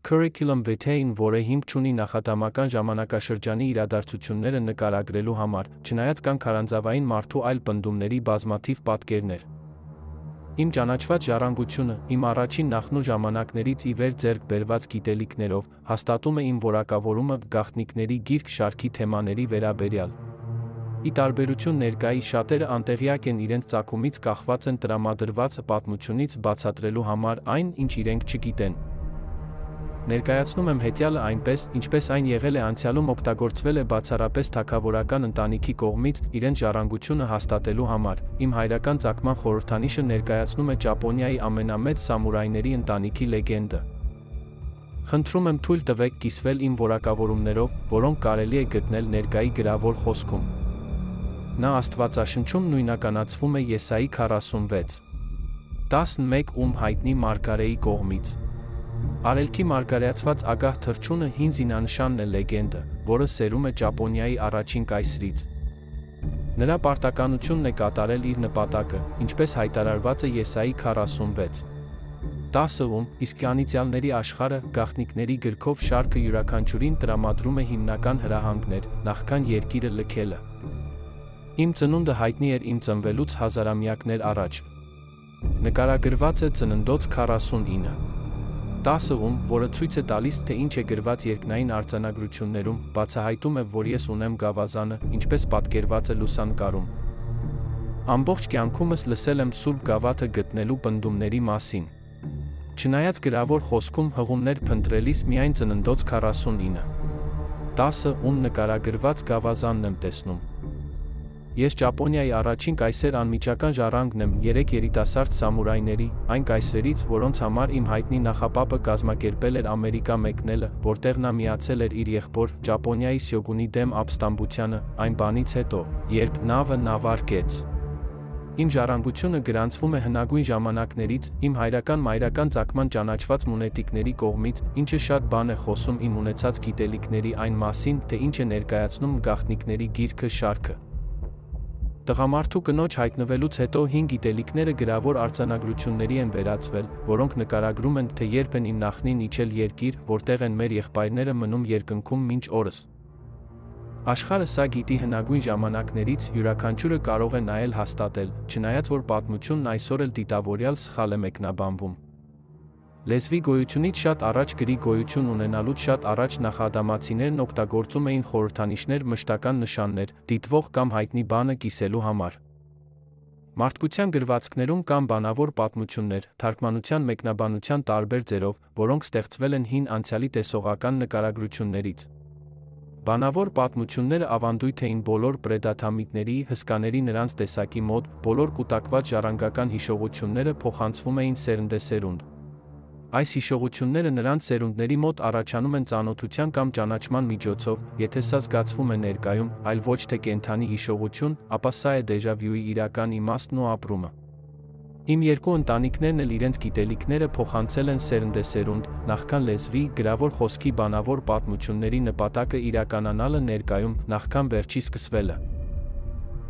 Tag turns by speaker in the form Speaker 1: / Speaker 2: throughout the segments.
Speaker 1: Curriculum vitae-ին, որը հիմք չունի նախադամական ժամանակաշրջանի իրադարձությունները նկարագրելու համար, չնայած կան քարանձավային մարդու այլ պնդումների բազմաթիվ պատկերներ։ Իմ ճանաչված ժառանգությունը, իմ առաջին նախնու ժամանակներից ի վեր ձեռք բերված գիտելիքներով, հաստատում է իմ որակավորումը գաղտնիքների գիրք շարքի թեմաների վերաբերյալ։ Ի տարբերություն ներկայի, շատերը անտեղյակ են իրենց ծագումից կախված են տրամադրված պատմությունից բացատրելու համար այն, ինչ իրենք չգիտեն։ Ներկայացնում եմ հետյալը այնպես, ինչպես այն եղել է անցյալում, օգտագործվել է բացառապես թագավորական ընտանիքի կողմից իրենց ժառանգությունը հաստատելու համար։ Իմ հայրական ծագման խորհրդանիշը ներկայացնում է Ճապոնիայի ամենամեծ սամուրայների ընտանիքի լեգենդը։ Խնդրում եմ թույլ տվեք կիսվել իմ որակավորումներով, որոնք կարելի է գտնել ներկայի գրավոր խոսքում։ Նա Աստվածաշնչում նույնականացվում է Եսայի 46:11, ում հայտնի Մարգարեի կողմից։ Արելքի մարգարեացված ագահ թռչունը հին զինանշանն է լեգենդը, որը սերում է Ճապոնիայի առաջին կայսրից։ Նրա պարտականությունն է կատարել իր նպատակը, ինչպես հայտարարված է Եսայի 46:10-ում, իսկ անիծյալների աշխարհը գաղտնիքների գրքով շարքը յուրաքանչյուրին տրամադրում է հիմնական հրահանգներ, նախքան երկիրը լքելը։ Իմ ծնունդը հայտնի էր իմ ծնվելուց հազարամյակներ առաջ։ Նկարագրված է ծննդոց 49:10-ում, որը ցույց է տալիս, թե ինչ է գրված երկնային արձանագրություններում, բացահայտում է, որ ես ունեմ գավազանը, ինչպես պատկերված է լուսանկարում։ Ամբողջ կյանքումս լսել եմ Սուրբ Գավաթը գտնելու պնդումների մասին։ Չնայած գրավոր խոսքում հղումներ փնտրելիս միայն ծննդոց 49:10, ում նկարագրված գավազանն եմ տեսնում։ Ես Ճապոնիայի առաջին կայսեր անմիջական ժառանգն եմ 3 երիտասարդ սամուրայների, այն կայսրերից, որոնց համար իմ հայտնի նախապապը կազմակերպել էր Ամերիկա մեկնելը, որտեղ նա միացել էր իր եղբոր, Ճապոնիայի սյոգունի դեմ ապստամբությանը, այն բանից հետո, երբ նավը նավարկեց։ Իմ ժառանգությունը գրանցվում է հնագույն ժամանակներից, իմ հայրական-մայրական ծագման ճանաչված մունետիկների կողմից, ինչը շատ բան է խոսում իմ ունեցած գիտելիքների այն մասին, թե ինչ է ներկայացնում գաղտնիքների գիրքը շարքը։ Տղամարդու կնոջ հայտնվելուց հետո հին գիտելիքները գրավոր արձանագրությունների են վերածվել, որոնք նկարագրում են, թե երբ են իմ նախնին իջել երկիր, որտեղ են մեր եղբայրները մնում երկնքում մինչ օրս։ Աշխարհը սա գիտի հնագույն ժամանակներից, յուրաքանչյուրը կարող է նայել հաստատել, չնայած որ պատմությունն այսօր էլ դիտավորյալ սխալ է մեկնաբանվում։ Լեզվի գոյությունից շատ առաջ գրի գոյություն ունենալուց շատ առաջ նախադամացիներն օգտագործում էին խորհրդանիշներ, մշտական նշաններ, դիտվող կամ հայտնի բանը կիսելու համար։ Մարդկության գրվածքներում կան բանավոր պատմություններ, թարգմանության մեկնաբանության տարբեր ձևով, որոնք ստեղծվել են հին անցյալի տեսողական նկարագրություններից։ Բանավոր պատմությունները ավանդույթ էին բոլոր պրեդաթամիտների, հսկաների նրանց տեսակի մոտ, բոլոր կուտակված ժառանգական հիշողությունները փոխանցվում էին սերնդեսերունդ։ Այս հիշողությունները նրանց սերունդների մոտ առաջանում են ծանոթության կամ ճանաչման միջոցով, եթե սա զգացվում է ներկայում, այլ ոչ թե կենդանի հիշողություն, ապա սա է դեժա վյուի իրական իմաստն ու ապրումը։ Իմ երկու ընտանիքներն էլ իրենց գիտելիքները փոխանցել են սերնդեսերունդ, նախքան լեզվի, գրավոր խոսքի բանավոր պատմությունների նպատակը իրականանալը ներկայում, նախքան վերջի սկսվելը։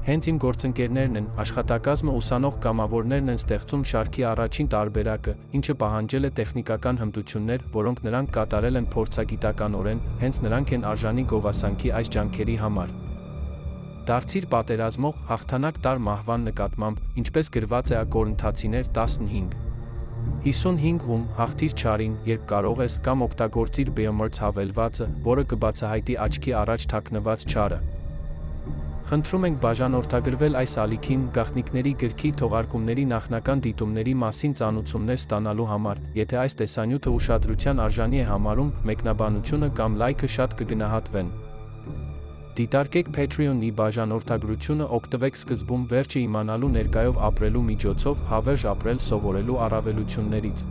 Speaker 1: Հենց իմ գործընկերներն են, աշխատակազմը ուսանող կամավորներն են ստեղծում շարքի առաջին տարբերակը, ինչը պահանջել է տեխնիկական հմտություններ, որոնք նրանք կատարել են փորձագիտականորեն, հենց նրանք են արժանի գովասանքի այս ջանքերի համար։ Դարձիր պատերազմող, հաղթանակ տար մահվան նկատմամբ, ինչպես գրված է Կորինթացիներ 15:55-ում, հաղթիր չարին, երբ կարող ես, կամ օգտագործիր Բեոմերց հավելվածը, որը կբացահայտի աչքի առաջ թաքնված չարը։ Խնդրում ենք բաժանորդագրվել այս ալիքին գաղտնիքների գրքի թողարկումների նախնական դիտումների մասին ծանուցումներ ստանալու համար, եթե այս տեսանյութը ուշադրության արժանի է համարում, մեկնաբանությունը կամ լայքը շատ կգնահատվեն։ Դիտարկեք Patreon-ի բաժանորդագրությունը, օգտվեք սկզբում վերջը իմանալու ներկայով ապրելու միջոցով հավերժ ապրել սովորելու առավելություններից։